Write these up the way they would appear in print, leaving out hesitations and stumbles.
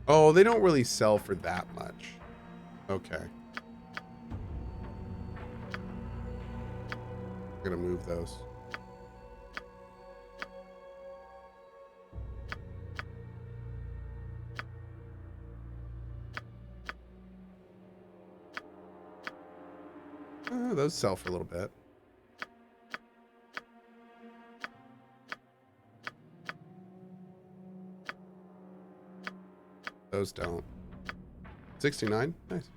Oh, they don't really sell for that much. Okay. I'm gonna move those. Those sell for a little bit. Those don't. 69? Nice.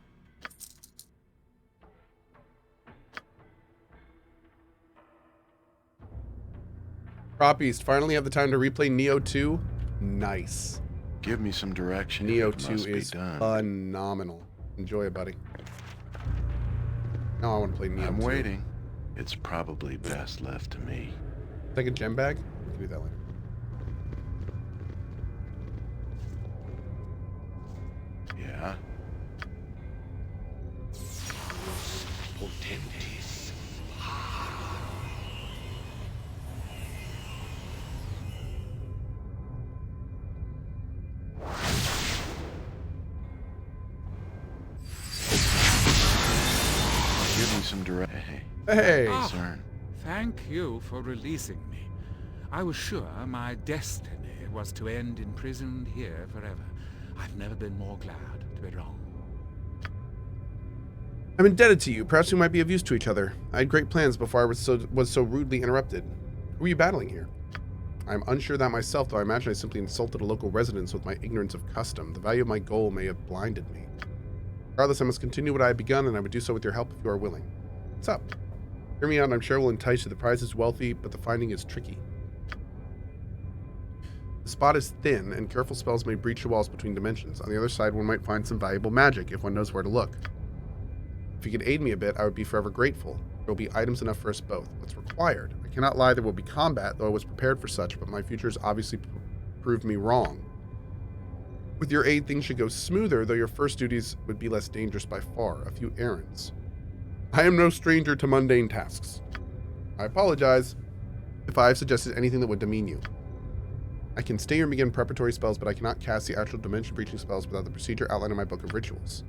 Prop East, finally have the time to replay Neo 2. Nice. Give me some direction. Neo 2 is phenomenal. Enjoy it, buddy. Now I want to play Neo 2. I'm waiting. It's probably best left to me. Take a gem bag? We can do that later. Yeah. Potentis. Give me some direct. Hey. Hey! Concern. Thank you for releasing me. I was sure my destiny was to end imprisoned here forever. I've never been more glad to be wrong. I'm indebted to you. Perhaps we might be of use to each other. I had great plans before I was so rudely interrupted. Who are you battling here? I'm unsure of that myself, though I imagine I simply insulted a local resident with my ignorance of custom. The value of my goal may have blinded me. Regardless, I must continue what I have begun, and I would do so with your help if you are willing. What's up? Hear me out, and I'm sure it will entice you. The prize is wealthy, but the finding is tricky. The spot is thin, and careful spells may breach the walls between dimensions. On the other side, one might find some valuable magic, if one knows where to look. If you could aid me a bit, I would be forever grateful. There will be items enough for us both. What's required? I cannot lie, there will be combat, though I was prepared for such, but my futures obviously proved me wrong. With your aid, things should go smoother, though your first duties would be less dangerous by far. A few errands. I am no stranger to mundane tasks. I apologize if I have suggested anything that would demean you. I can stay here and begin preparatory spells, but I cannot cast the actual dimension-breaching spells without the procedure outlined in my book of rituals.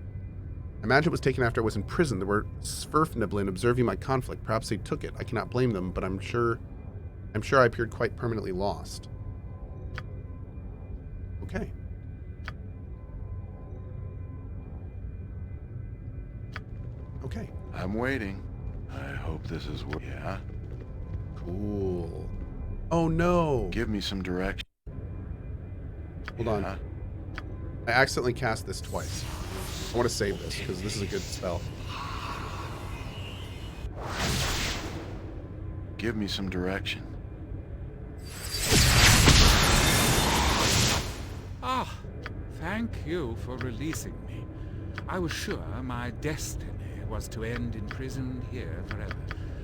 I imagine it was taken after I was in prison. There were Sverfniblin observing my conflict. Perhaps they took it. I cannot blame them, but I'm sure I appeared quite permanently lost. Okay. Okay. I'm waiting. I hope this is what. Yeah. Cool. Oh no. Give me some direction. Hold on. I accidentally cast this twice. I want to save this because this is a good spell. Give me some direction. Ah, thank you for releasing me. I was sure my destiny was to end imprisoned here forever.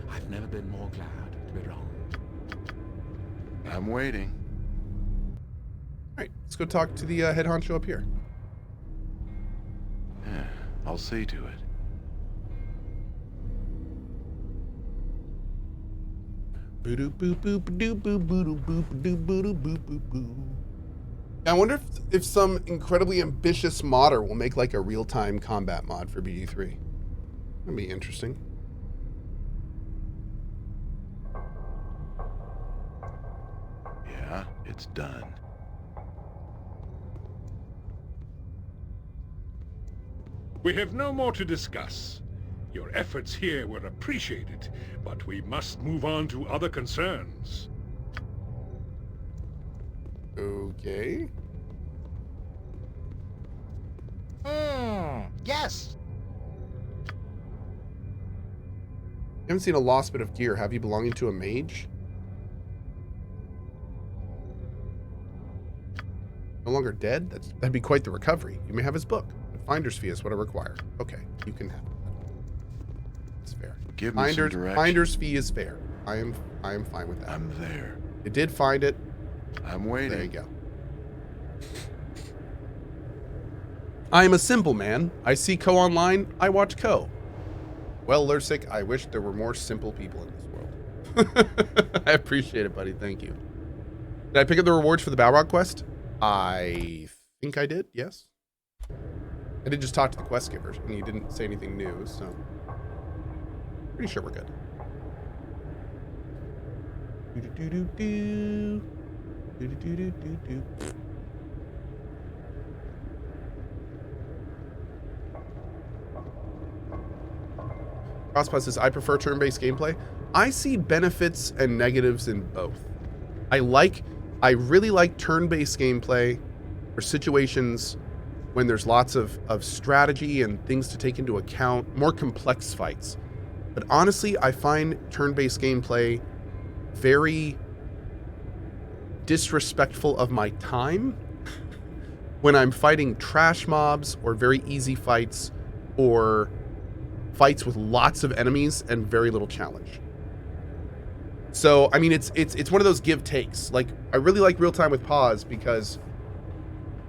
I've never been more glad to be wrong. I'm waiting. All right, let's go talk to the head honcho up here. Yeah, I'll see to it. I wonder if some incredibly ambitious modder will make like a real-time combat mod for BD3. That'd be interesting. Yeah, it's done. We have no more to discuss. Your efforts here were appreciated, but we must move on to other concerns. Okay. Yes. You haven't seen a lost bit of gear, have you, belonging to a mage? No longer dead? That'd be quite the recovery. You may have his book. The finder's fee is what I require. Okay, you can have it. It's fair. Give me some direction. Finder's fee is fair. I am fine with that. I'm there. You did find it. I'm waiting. There you go. I am a simple man. I see Cohh online. I watch Cohh. Well, Lursic, I wish there were more simple people in this world. I appreciate it, buddy. Thank you. Did I pick up the rewards for the Balrog quest? I think I did, yes. I did just talk to the quest giver, and he didn't say anything new, so pretty sure we're good. Do-do-do-do-do. Do-do-do-do-do-do. Crosspaw says, I prefer turn-based gameplay. I see benefits and negatives in both. I really like turn-based gameplay for situations when there's lots of strategy and things to take into account, more complex fights. But honestly, I find turn-based gameplay very disrespectful of my time when I'm fighting trash mobs or very easy fights or fights with lots of enemies and very little challenge. So, I mean, it's one of those give takes. Like, I really like real time with pause because,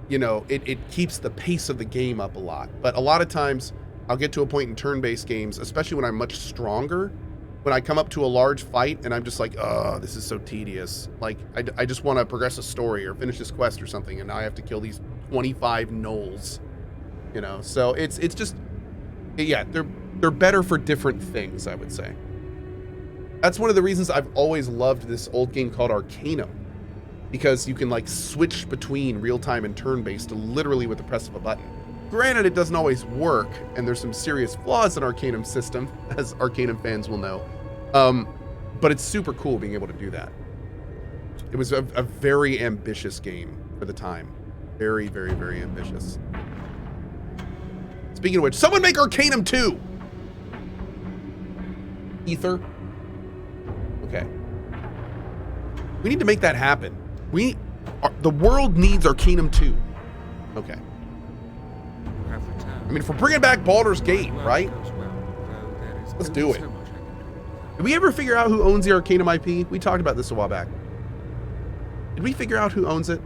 you know, it keeps the pace of the game up a lot. But a lot of times I'll get to a point in turn-based games, especially when I'm much stronger, when I come up to a large fight and I'm just like, oh, this is so tedious. Like, I just want to progress a story or finish this quest or something, and now I have to kill these 25 gnolls, you know? So it's just, yeah, they're better for different things, I would say. That's one of the reasons I've always loved this old game called Arcanum, because you can like switch between real-time and turn-based literally with the press of a button. Granted, it doesn't always work, and there's some serious flaws in Arcanum's system, as Arcanum fans will know. But it's super cool being able to do that. It was a very ambitious game for the time. Very, very, very ambitious. Speaking of which, someone make Arcanum 2! Ether. Okay. We need to make that happen. The world needs Arcanum 2. Okay. I mean, if we're bringing back Baldur's Gate, right? Let's do it. Did we ever figure out who owns the Arcanum IP? We talked about this a while back. Did we figure out who owns it?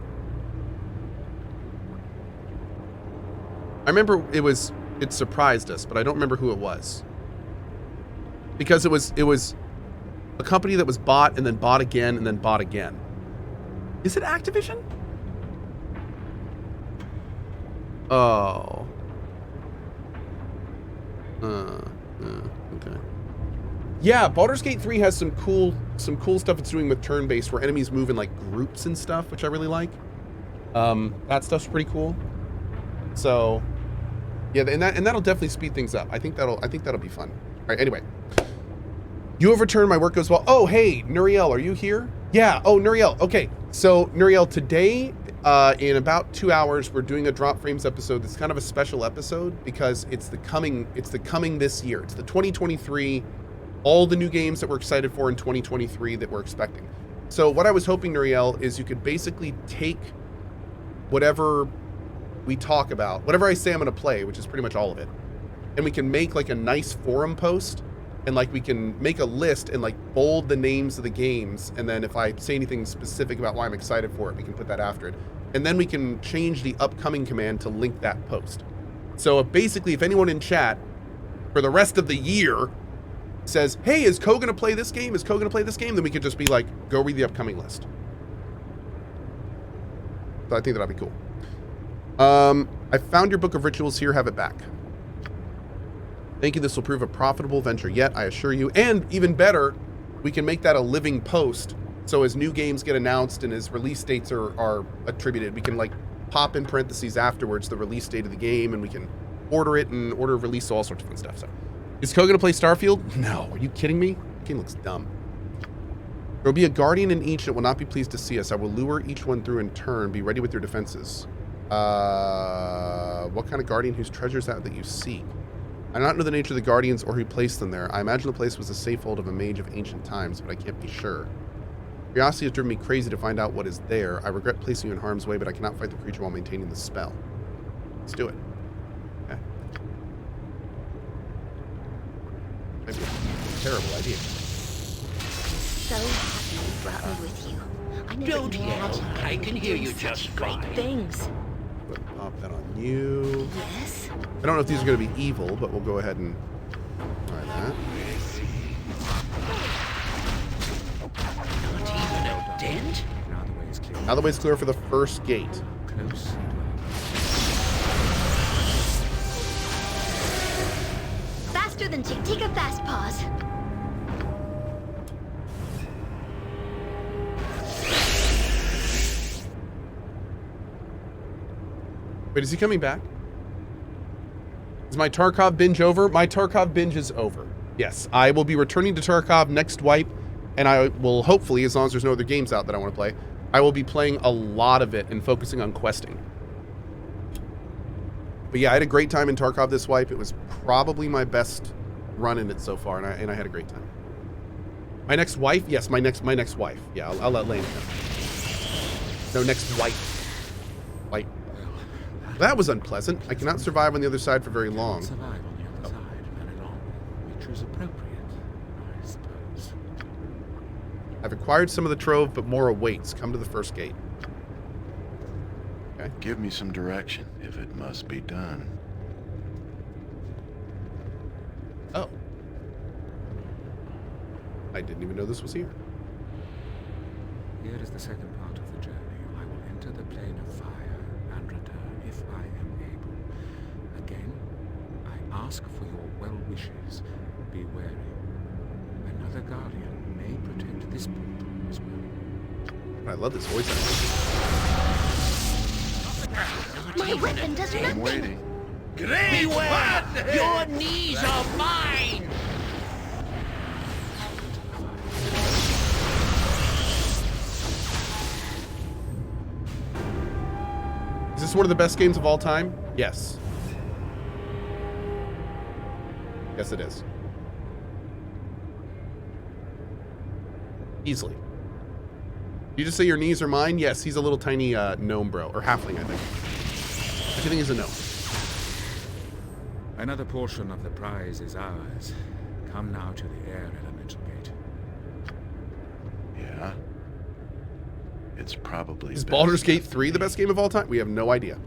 I remember it surprised us, but I don't remember who it was. Because it was a company that was bought and then bought again and then bought again. Is it Activision? Oh. Okay. Yeah, Baldur's Gate 3 has some cool stuff it's doing with turn-based where enemies move in like groups and stuff, which I really like. That stuff's pretty cool. So, yeah, and that'll definitely speed things up. I think that'll be fun. All right, anyway. You have returned, my work goes well. Oh, hey, Nuriel, are you here? Yeah, oh, Nuriel. Okay, so Nuriel, today, in about 2 hours, we're doing a Drop Frames episode. It's kind of a special episode because it's the coming this year. It's the 2023, all the new games that we're excited for in 2023 that we're expecting. So what I was hoping, Nuriel, is you could basically take whatever we talk about, whatever I say I'm going to play, which is pretty much all of it, and we can make like a nice forum post, and like we can make a list and like bold the names of the games, and then if I say anything specific about why I'm excited for it, we can put that after it. And then we can change the upcoming command to link that post. So basically, if anyone in chat for the rest of the year says, hey, is Cohh gonna play this game? Is Cohh gonna play this game? Then we could just be like, go read the upcoming list. So I think that'd be cool. I found your book of rituals here, have it back. Thank you, this will prove a profitable venture yet, I assure you. And even better, we can make that a living post. So as new games get announced and as release dates are attributed, we can like pop in parentheses afterwards the release date of the game, and we can order it and order release, all sorts of fun stuff. So, is Cohh gonna play Starfield? No, are you kidding me? The game looks dumb. There will be a guardian in each that will not be pleased to see us. I will lure each one through in turn. Be ready with your defenses. What kind of guardian whose treasure is that you seek? I do not know the nature of the guardians or who placed them there. I imagine the place was a safe hold of a mage of ancient times, but I can't be sure. Curiosity has driven me crazy to find out what is there. I regret placing you in harm's way, but I cannot fight the creature while maintaining the spell. Let's do it. Okay. Maybe a terrible idea. So happy you brought me with you. I never Don't yell. imagined I can hear you just such great fine. things. Pop that on you. Yes. I don't know if these are going to be evil, but we'll go ahead and try that. Not even a dent? Now the way is clear. Now the way's clear for the first gate. Close. faster than Tick. Take a fast pause. Wait, is he coming back? Is my Tarkov binge over? My Tarkov binge is over. Yes, I will be returning to Tarkov next wipe, and I will hopefully, as long as there's no other games out that I want to play, I will be playing a lot of it and focusing on questing. But yeah, I had a great time in Tarkov this wipe. It was probably my best run in it so far, and I had a great time. My next wife? Yes, my next wife. Yeah, I'll let Lane know. No, next wife. Wife. That was unpleasant. I cannot survive on the other side for very long. Survive on the other side very long, which was appropriate, I suppose. I've acquired some of the trove, but more awaits. Come to the first gate. Okay. Give me some direction, if it must be done. Oh. I didn't even know this was here. Here is the second part of the journey. I will enter the plane of fire and return if I am able. Again, I ask for your well wishes. Be wary. Another guardian may protect this portal as well. I love this voice acting. My weapon does I'm nothing. waiting. Beware! Your knees are mine! Is this one of the best games of all time? Yes. Yes, it is. Easily. You just say your knees are mine? Yes, he's a little tiny gnome bro. Or halfling, I think. I think he's a gnome. Another portion of the prize is ours. Come now to the air elemental gate. Yeah. It's probably Is best Baldur's Gate left 3 the to best me. game of all time? We have no idea.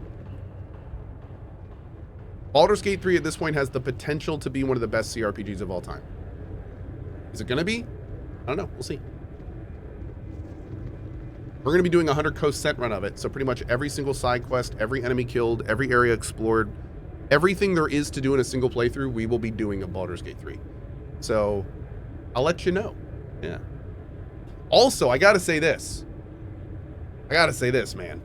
Baldur's Gate 3 at this point has the potential to be one of the best CRPGs of all time. Is it going to be? I don't know. We'll see. We're going to be doing a 100 coast set run of it, so pretty much every single side quest, every enemy killed, every area explored, everything there is to do in a single playthrough, we will be doing a Baldur's Gate 3. So, I'll let you know. Yeah. Also, I gotta say this, man.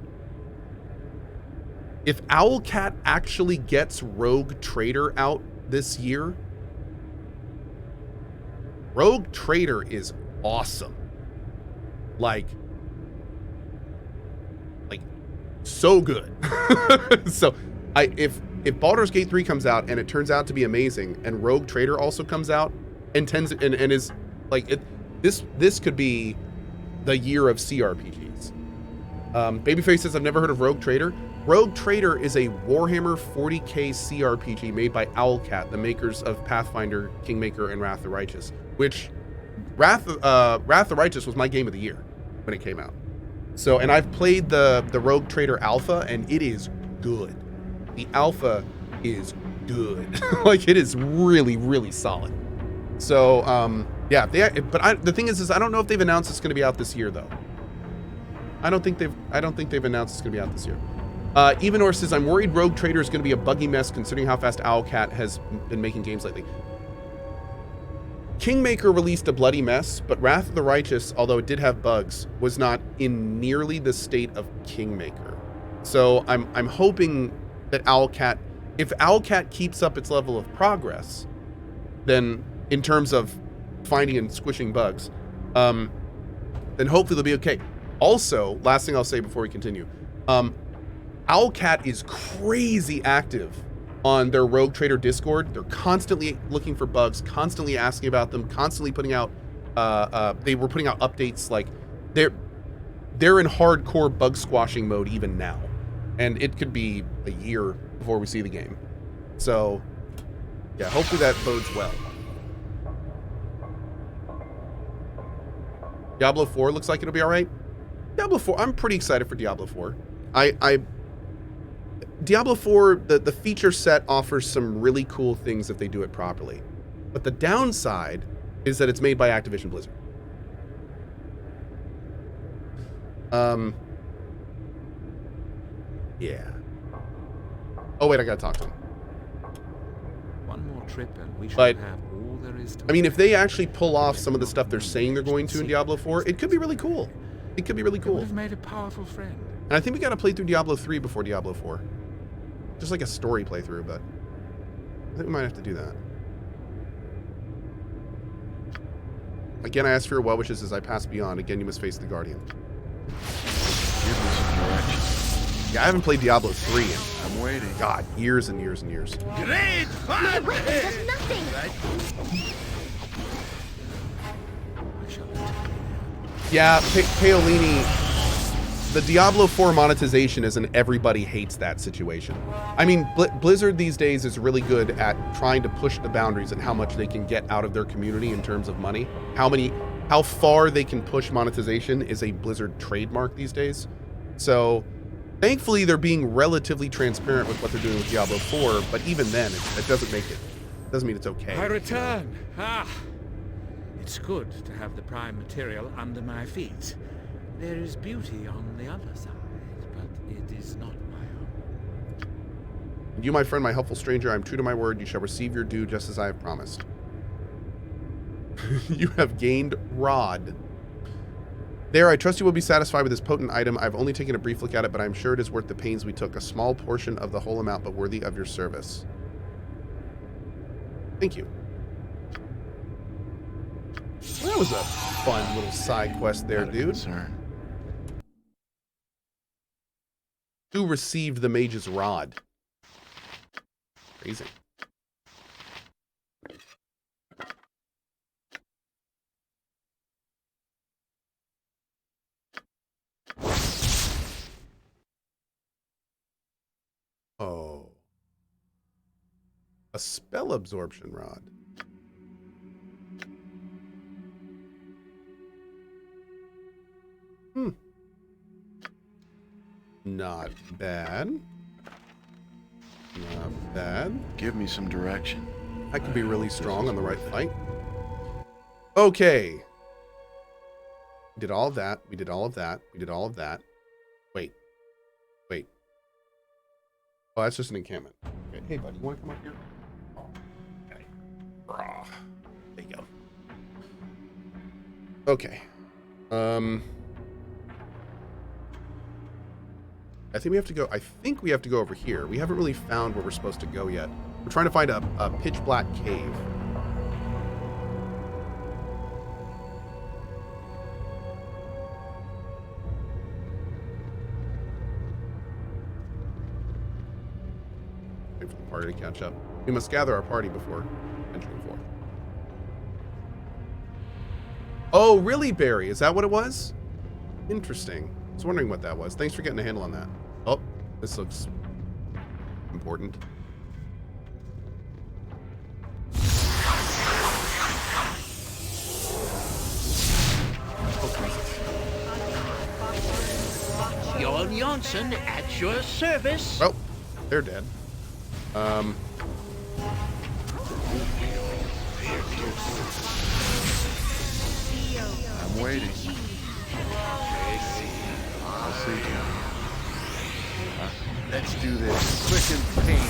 If Owlcat actually gets Rogue Trader out this year, Rogue Trader is awesome. Like so good. So if Baldur's Gate 3 comes out and it turns out to be amazing, and Rogue Trader also comes out and is like this could be the year of CRPGs. Babyface says, I've never heard of Rogue Trader. Rogue Trader is a Warhammer 40k CRPG made by Owlcat, the makers of Pathfinder, Kingmaker, and Wrath the Righteous, which Wrath the Righteous was my game of the year when it came out. So, and I've played the Rogue Trader Alpha, and it is good. The Alpha is good. Like, it is really, really solid. So, yeah, the thing is I don't know if they've announced it's going to be out this year, though. I don't think they've announced it's going to be out this year. Evanor says, I'm worried Rogue Trader is going to be a buggy mess considering how fast Owlcat has been making games lately. Kingmaker released a bloody mess, but Wrath of the Righteous, although it did have bugs, was not in nearly the state of Kingmaker. So I'm hoping that Owlcat, if Owlcat keeps up its level of progress, then in terms of finding and squishing bugs, then hopefully they'll be okay. Also, last thing I'll say before we continue, Owlcat is crazy active on their Rogue Trader Discord. They're constantly looking for bugs, constantly asking about them, constantly putting out, they were putting out updates. Like they're in hardcore bug squashing mode even now. And it could be a year before we see the game. So yeah, hopefully that bodes well. Diablo 4 looks like it'll be all right. Diablo 4, I'm pretty excited for Diablo 4. Diablo 4, the feature set offers some really cool things if they do it properly. But the downside is that it's made by Activision Blizzard. Yeah. Oh wait, I gotta talk to him. One more trip and we shall But, have all there is to I mean, if they actually pull off some of the stuff they're saying they're going to in Diablo 4, it could be really cool. It could be really It would cool. have made a powerful friend. And I think we got to play through Diablo 3 before Diablo 4. Just like a story playthrough, but I think we might have to do that. Again, I ask for your well wishes as I pass beyond. Again, you must face the Guardian. Give me some direction. Yeah, I haven't played Diablo 3 in, I'm waiting. God, years and years and years. Great My fun! weapon does nothing! I shall let you. Yeah, Paolini, the Diablo 4 monetization is an everybody hates that situation. I mean, Blizzard these days is really good at trying to push the boundaries and how much they can get out of their community in terms of money. How far they can push monetization is a Blizzard trademark these days. So, thankfully, they're being relatively transparent with what they're doing with Diablo 4, but even then, it doesn't mean it's okay. I return. It's good to have the prime material under my feet. There is beauty on the other side, but it is not my own. And you, my friend, my helpful stranger, I am true to my word. You shall receive your due just as I have promised. You have gained Rod. There, I trust you will be satisfied with this potent item. I've only taken a brief look at it, but I'm sure it is worth the pains we took. A small portion of the whole amount, but worthy of your service. Thank you. Well, that was a fun little side quest there, Not a dude. concern. Who received the mage's rod? Crazy. Oh. A spell absorption rod. Not bad. Not bad. Give me some direction. I could be really strong on the right flank. Okay. We did all of that. We did all of that. We did all of that. Wait. Wait. Oh, that's just an encampment. Okay. Hey, buddy, you want to come up here? Oh, okay. Rah. There you go. Okay. I think we have to go over here. We haven't really found where we're supposed to go yet. We're trying to find a pitch black cave. Wait for the party to catch up. We must gather our party before entering forth. Oh, really, Barry? Is that what it was? Interesting. I was wondering what that was. Thanks for getting a handle on that. Oh, this looks important. Jon Johnson at your service. Oh, they're dead. I'm waiting. I'll see you. Let's do this quick and pain.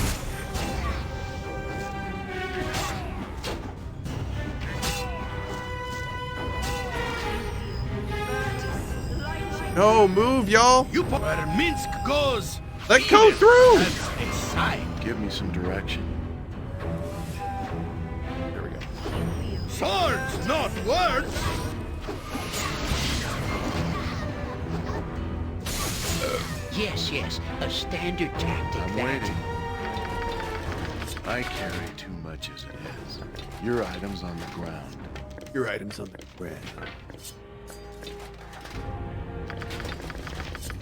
No, move, y'all. You where Minsk goes. Let go through. That's a sign. Give me some direction. There we go. Swords, not words. Yes, a standard tactic. I'm waiting. I carry too much as it is. Your items on the ground. Your items on the ground.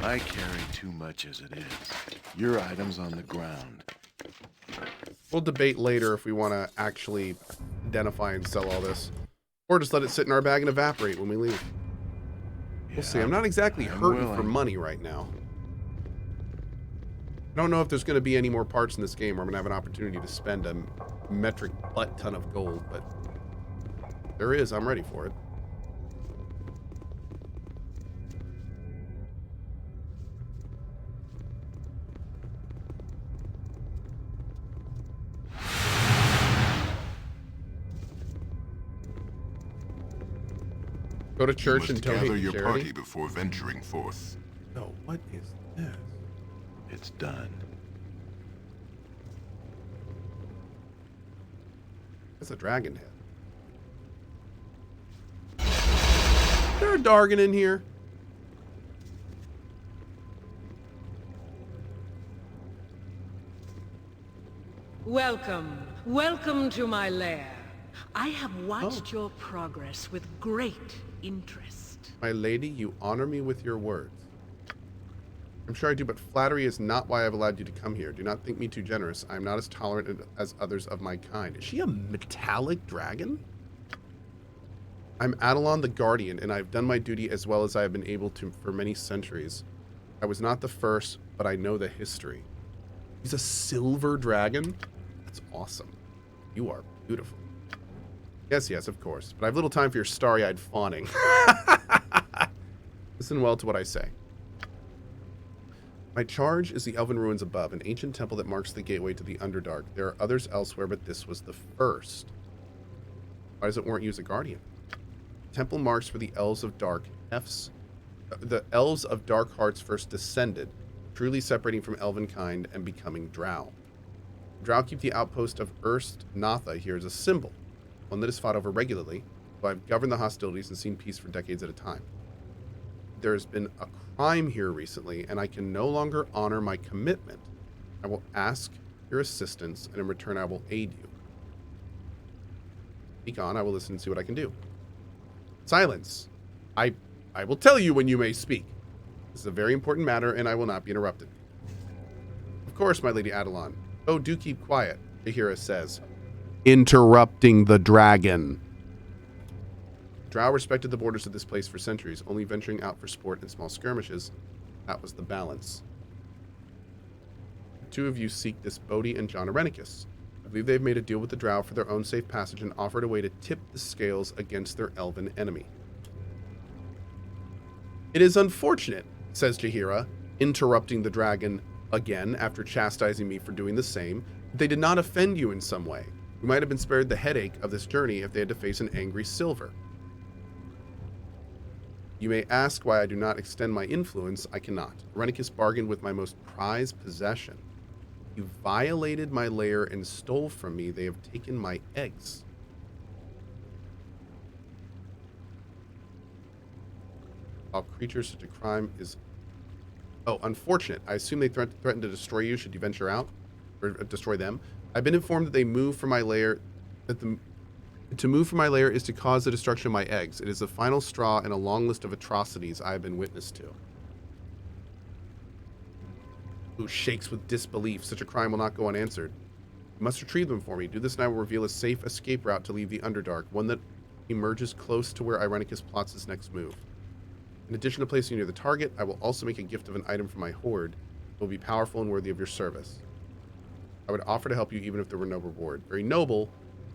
I carry too much as it is. Your items on the ground. We'll debate later if we want to actually identify and sell all this. Or just let it sit in our bag and evaporate when we leave. We'll see. I'm not exactly I'm hurting for willing. money right now. I don't know if there's going to be any more parts in this game where I'm going to have an opportunity to spend a metric butt ton of gold, but there is. I'm ready for it. Go to You church must and donate gather to your charity? party before venturing forth. Oh, what is this? It's done. That's a dragon head. Is there a Dargon in here? Welcome. Welcome to my lair. I have watched your progress with great interest. My lady, you honor me with your words. I'm sure I do, but flattery is not why I've allowed you to come here. Do not think me too generous. I am not as tolerant as others of my kind. Is she a metallic dragon? I'm Adelon the Guardian, and I've done my duty as well as I have been able to for many centuries. I was not the first, but I know the history. He's a silver dragon? That's awesome. You are beautiful. Yes, yes, of course. But I have little time for your starry-eyed fawning. Listen well to what I say. My charge is the Elven Ruins above, an ancient temple that marks the gateway to the Underdark. There are others elsewhere, but this was the first. Why does it warrant you as a guardian? The temple marks where the elves of dark hearts first descended, truly separating from elven kind and becoming drow. Drow keep the outpost of Erst Natha here as a symbol, one that is fought over regularly, though I've governed the hostilities and seen peace for decades at a time. There has been a crime here recently, and I can no longer honor my commitment. I will ask your assistance, and in return I will aid you. Speak on, I will listen and see what I can do. Silence. I will tell you when you may speak. This is a very important matter, and I will not be interrupted. Of course, my lady Adelon. Oh, do keep quiet, Jahira says. Interrupting the dragon. Drow respected the borders of this place for centuries, only venturing out for sport and small skirmishes. That was the balance. The two of you seek this Bodhi and John Arenicus. I believe they've made a deal with the Drow for their own safe passage and offered a way to tip the scales against their elven enemy. It is unfortunate, says Jahira, interrupting the dragon again after chastising me for doing the same. They did not offend you in some way. We might have been spared the headache of this journey if they had to face an angry Silver. You may ask why I do not extend my influence. I cannot. Arenicus bargained with my most prized possession. You violated my lair and stole from me. They have taken my eggs. All creatures, such a crime is... Oh, unfortunate. I assume they threatened to destroy you should you venture out, or destroy them. I've been informed that they move from my lair, to move from my lair is to cause the destruction of my eggs. It is the final straw in a long list of atrocities I have been witness to. Who shakes with disbelief. Such a crime will not go unanswered. You must retrieve them for me. Do this and I will reveal a safe escape route to leave the Underdark, one that emerges close to where Irenicus plots his next move. In addition to placing you near the target, I will also make a gift of an item from my hoard that will be powerful and worthy of your service. I would offer to help you even if there were no reward. Very noble,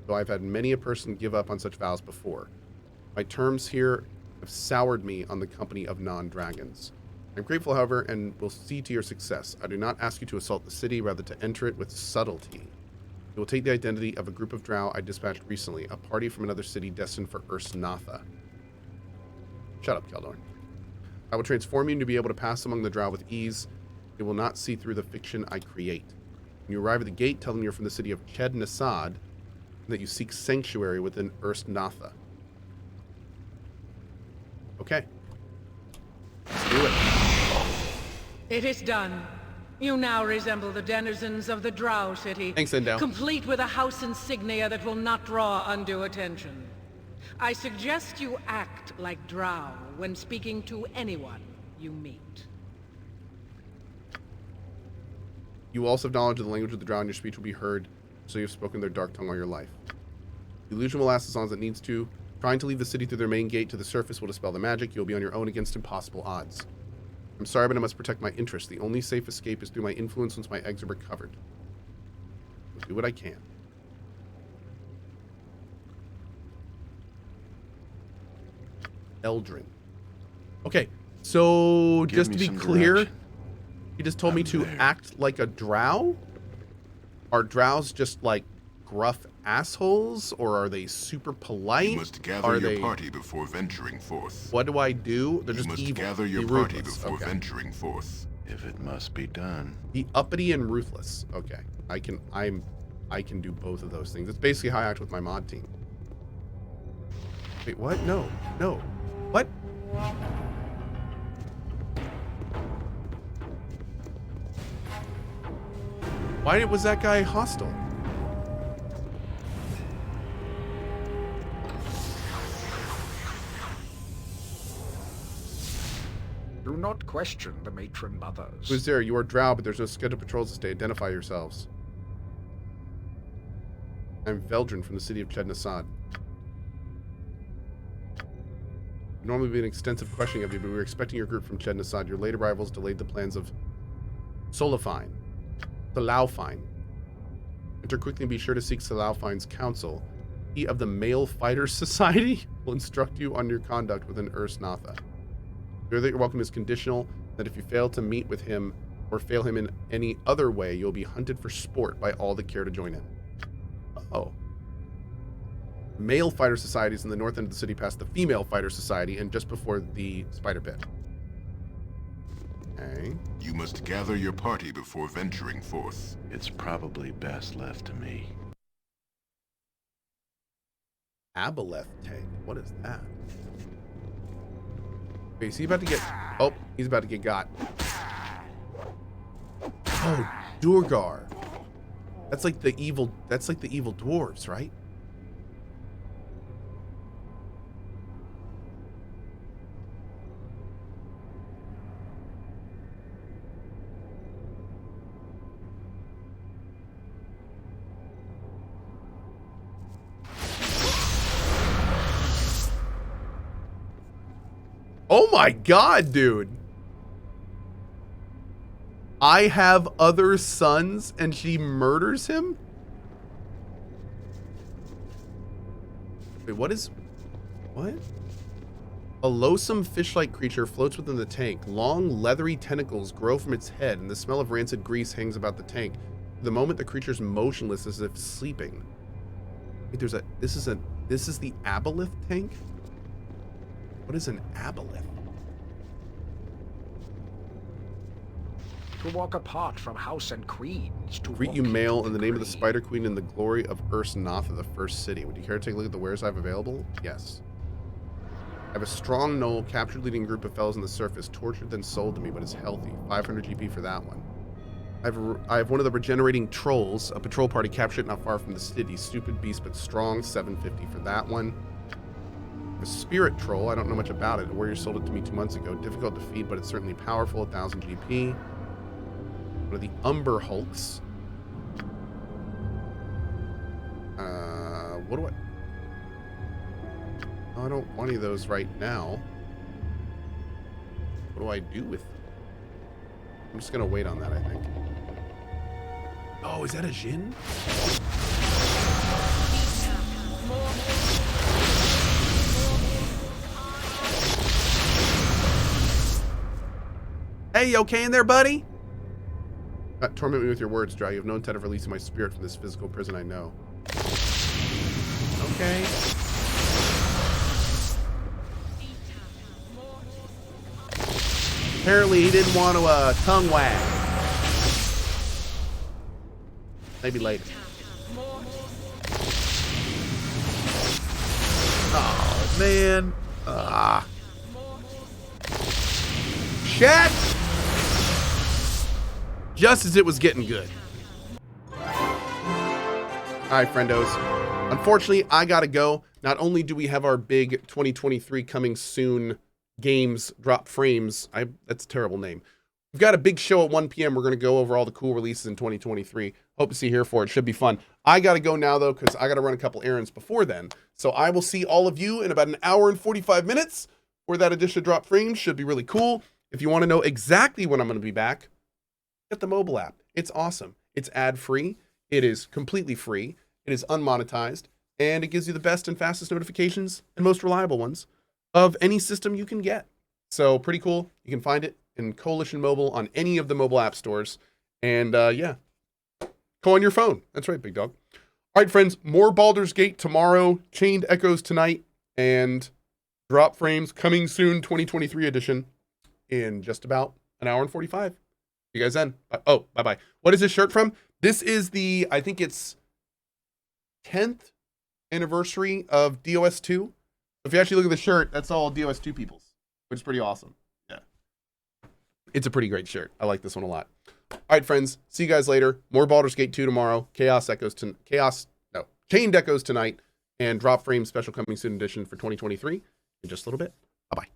though I've had many a person give up on such vows before. My terms here have soured me on the company of non-dragons. I'm grateful, however, and will see to your success. I do not ask you to assault the city, rather to enter it with subtlety. You will take the identity of a group of drow I dispatched recently, a party from another city destined for Erst Natha. Shut up, Keldorn. I will transform you to be able to pass among the drow with ease. They will not see through the fiction I create. When you arrive at the gate, tell them you're from the city of Ched Nasad, and that you seek sanctuary within Erst Natha. Okay. Let's do it. It is done. You now resemble the denizens of the Drow city. Thanks, Endel. Complete with a house insignia that will not draw undue attention. I suggest you act like Drow when speaking to anyone you meet. You also have knowledge of the language of the drow, and your speech will be heard, so you have spoken their dark tongue all your life. The illusion will last as long as it needs to. Trying to leave the city through their main gate to the surface will dispel the magic. You'll be on your own against impossible odds. I'm sorry, but I must protect my interests. The only safe escape is through my influence once my eggs are recovered. I'll do what I can. Eldrin. Okay, so Give just me to be some clear... direction. You just told me to there. act like a drow? Are drows just like gruff assholes or are they super polite? You must gather your party before venturing forth. What do I do? They're just You must evil. gather your Be party ruthless. before Okay. venturing forth. If it must be done. Be uppity and ruthless. Okay. I can do both of those things. It's basically how I act with my mod team. Wait, what? No. No. What? Why was that guy hostile? Do not question the matron mothers. Who's there? You are drow, but there's no scheduled patrols to stay. Identify yourselves. I'm Veldrin from the city of Chednasad. Normally be an extensive questioning of you, but we were expecting your group from Chednasad. Your late arrivals delayed the plans of Solafine. Salaufine. Enter quickly and be sure to seek Salaufine's counsel. He of the Male Fighters Society will instruct you on your conduct within Natha. Know that your welcome is conditional, that if you fail to meet with him or fail him in any other way, you'll be hunted for sport by all that care to join in. Oh. Male Fighter Society is in the north end of the city past the Female Fighter Society and just before the Spider Pit. Okay. You must gather your party before venturing forth. It's probably best left to me. Aboleth tank. What is that? Wait, is he about to get... Oh, he's about to get got. Oh, Durgar. That's like the evil dwarves, right? Oh my god, dude. I have other sons and she murders him? Wait, what? A loathsome fish-like creature floats within the tank. Long, leathery tentacles grow from its head, and the smell of rancid grease hangs about the tank. For the moment, the creature's motionless as if sleeping. Wait, this is the Aboleth tank? What is an Aboleth? To walk apart from house and queens. To Greet walk you, male, in the name of the grave. Spider Queen and the glory of Natha, the first city. Would you care to take a look at the wares I have available? Yes. I have a strong gnoll, captured leading a group of fellows on the surface, tortured then sold to me, but is healthy. 500 GP for that one. I have one of the regenerating trolls, a patrol party captured not far from the city. Stupid beast, but strong. 750 for that one. A spirit troll, I don't know much about it. A warrior sold it to me 2 months ago. Difficult to feed, but it's certainly powerful. 1000 GP. One of the Umber Hulks. What do I... Oh, I don't want any of those right now. What do I do with them? I'm just gonna wait on that, I think. Oh, is that a Jinn? Hey, you okay in there, buddy? Torment me with your words, Drow. You have no intent of releasing my spirit from this physical prison, I know. Okay. Apparently he didn't want to tongue wag. Maybe later. Oh, man. Chat! Just as it was getting good. Alright, friendos. Unfortunately, I gotta go. Not only do we have our big 2023 coming soon games drop frames. That's a terrible name. We've got a big show at 1 p.m. We're going to go over all the cool releases in 2023. Hope to see you here for it. Should be fun. I got to go now, though, because I got to run a couple errands before then. So I will see all of you in about an hour and 45 minutes for that edition of Drop Frames. Should be really cool. If you want to know exactly when I'm going to be back, get the mobile app. It's awesome. It's ad-free. It is completely free. It is unmonetized. And it gives you the best and fastest notifications and most reliable ones of any system you can get. So pretty cool. You can find it in Coalition Mobile on any of the mobile app stores. And yeah, go on your phone. That's right, big dog. All right, friends, more Baldur's Gate tomorrow, Chained Echoes tonight, and Drop Frames coming soon, 2023 edition, in just about an hour and 45. See you guys then. Oh, bye-bye. What is this shirt from? This is the, I think it's 10th anniversary of DOS 2. If you actually look at the shirt, that's all DOS 2 people's, which is pretty awesome. Yeah. It's a pretty great shirt. I like this one a lot. All right, friends. See you guys later. More Baldur's Gate 2 tomorrow. Chained Echoes tonight. And Drop Frame special coming soon edition for 2023 in just a little bit. Bye-bye.